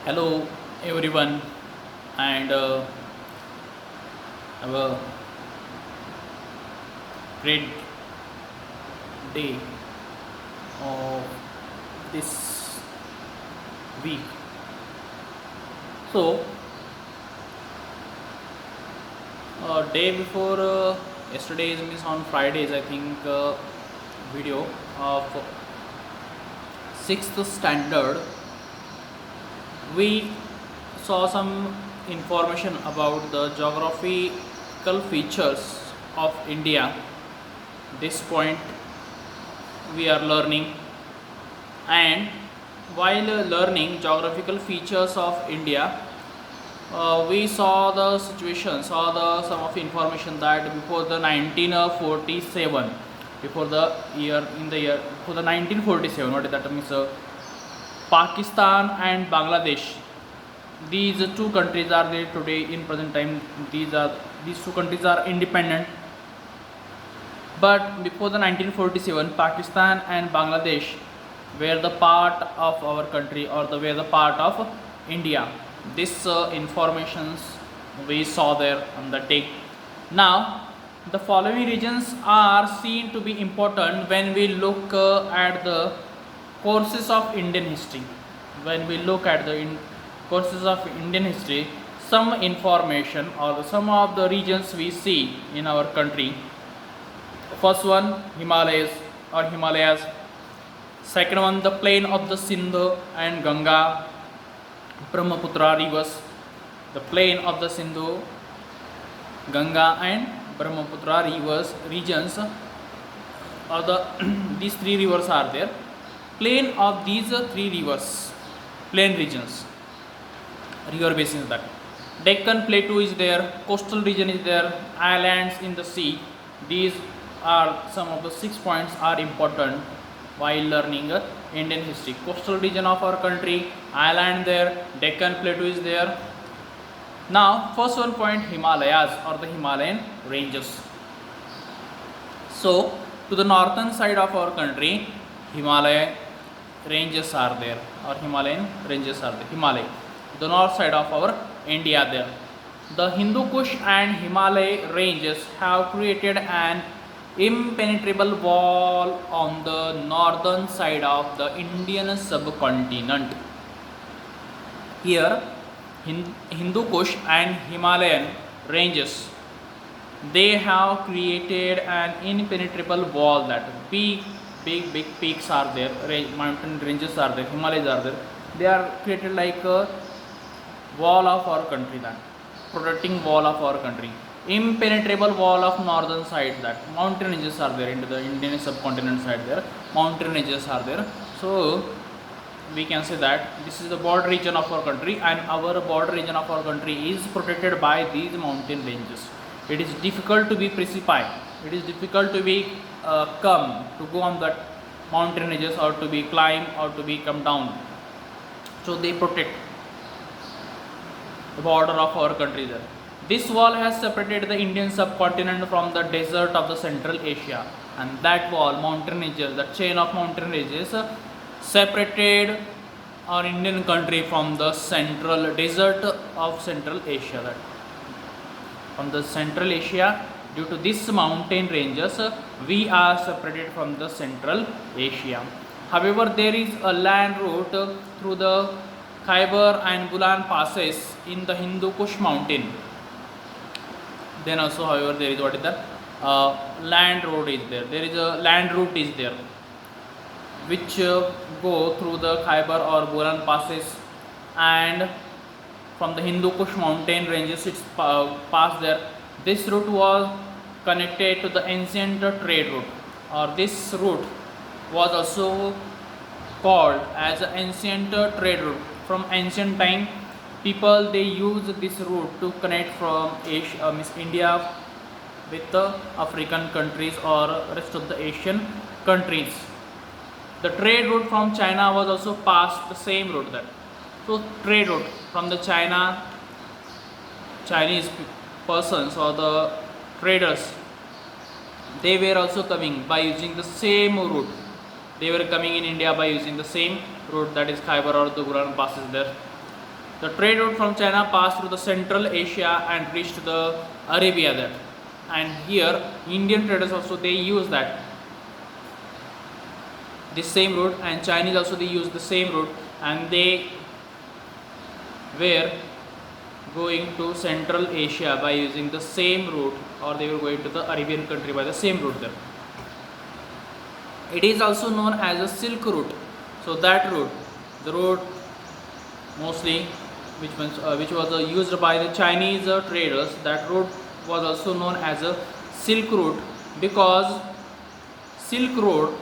Hello everyone, and have a great day of this week. So, day before yesterday's means on Fridays, I think video of sixth standard, we saw some information about the geographical features of India. This point we are learning, and while learning geographical features of India, we saw the situation, saw the some of information that before the 1947, before the year in the year before the 1947, what is that means? Pakistan and Bangladesh. These two countries are there today in present time. These two countries are independent. But before the 1947, Pakistan and Bangladesh were the part of our country, or were the part of India. This informations we saw there on the day. Now, the following regions are seen to be important when we look at the courses of Indian history. When we look at the courses of Indian history, some information or some of the regions we see in our country. First one, Himalayas or Himalayas. Second one, the plain of the Sindhu and Ganga, Brahmaputra rivers. The plain of the Sindhu, Ganga and Brahmaputra rivers regions, or the these three rivers are there. Plain of these three rivers, plain regions, river basins that. Deccan Plateau is there, coastal region is there, islands in the sea. These are some of the 6 points are important while learning Indian history. Coastal region of our country, island there, Deccan Plateau is there. Now, first one point, Himalayas or the Himalayan ranges. So, to the northern side of our country, Himalaya ranges are there, or Himalayan ranges are there. Himalaya, the north side of our India there. The Hindu Kush and Himalaya ranges have created an impenetrable wall on the northern side of the Indian subcontinent. Here, Hindu Kush and Himalayan ranges, they have created an impenetrable wall, that big peaks are there, mountain ranges are there, Himalayas are there. They are created like a wall of our country, that protecting wall of our country. Impenetrable wall of northern side, that mountain ranges are there into the Indian subcontinent side there, mountain ranges are there. So we can say that this is the border region of our country, and our border region of our country is protected by these mountain ranges. It is difficult to be precipitate, it is difficult to be come to go on that mountain ranges, or to be climb, or to be come down. So they protect the border of our country there. This wall has separated the Indian subcontinent from the desert of the Central Asia, and that wall, mountain ranges, the chain of mountain ranges, separated our Indian country from the central desert of Central Asia. That from the Central Asia, due to this mountain ranges, we are separated from the Central Asia. However, there is a land route through the Khyber and Bolan passes in the Hindu Kush mountain. Then also, however, there is what is that land road is there. There is a land route is there, which go through the Khyber or Bolan passes, and from the Hindu Kush mountain ranges it's passed there. This route was connected to the ancient trade route, or this route was also called as an ancient trade route. From ancient time, people they use this route to connect from Asia, India with the African countries or rest of the Asian countries. The trade route from China was also passed the same route there. So trade route from the Chinese persons or the traders, they were also coming by using the same route. They were coming in India by using the same route, that is Khyber or the Bolan passes there. The trade route from China passed through the Central Asia and reached the Arabia there. And here Indian traders also they use that this same route, and Chinese also they use the same route, and they were going to Central Asia by using the same route, or they were going to the Arabian country by the same route there. It is also known as a Silk Route. So that route, the route mostly which was used by the Chinese traders, that route was also known as a Silk Route, because Silk Road,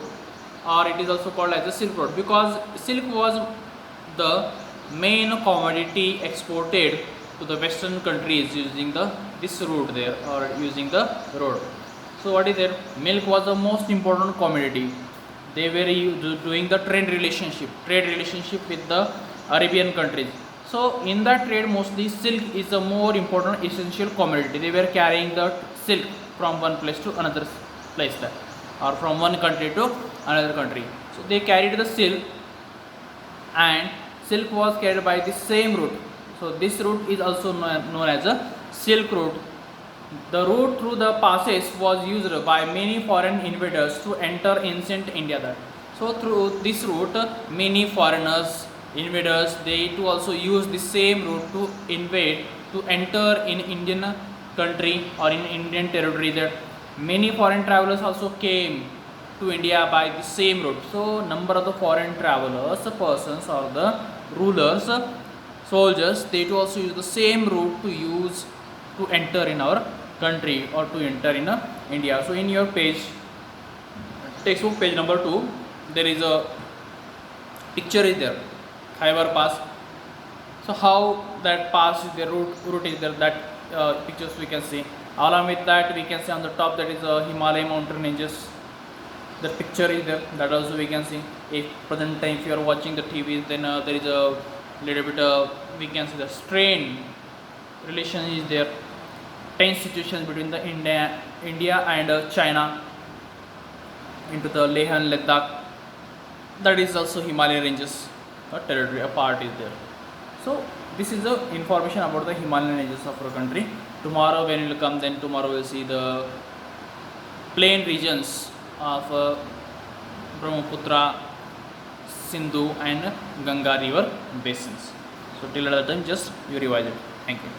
or it is also called as a Silk Road, because silk was the main commodity exported to the western countries using this route there, or using the road. So what is there? Milk was the most important commodity. They were doing the trade relationship with the Arabian countries. So in that trade mostly silk is a more important essential commodity. They were carrying the silk from one place to another place there, or from one country to another country. So they carried the silk, and silk was carried by the same route. So this route is also known as a Silk Route. The route through the passes was used by many foreign invaders to enter ancient India there. So through this route many foreigners, invaders, they too also use the same route to invade, to enter in Indian country or in Indian territory there. Many foreign travelers also came to India by the same route. So number of the foreign travelers, persons, or the rulers, soldiers, they too also use the same route to enter in our country, or to enter in India. So in your textbook page number 2, there is a picture is there, Khyber Pass. So how that pass is the route is there, that pictures we can see. Along with that, we can see on the top that is Himalaya mountain ranges. The picture is there, that also we can see. If present time if you are watching the TV, then there is a little bit we can see the strain relation is there, tense situations between the India and China into the Leh and Ladakh. That is also Himalayan ranges, a territory, a part is there. So this is the information about the Himalayan ranges of our country. Tomorrow when we will come, then tomorrow we will see the plain regions of Brahmaputra, Sindhu and Ganga river basins. So till that time just you revise it. Thank you.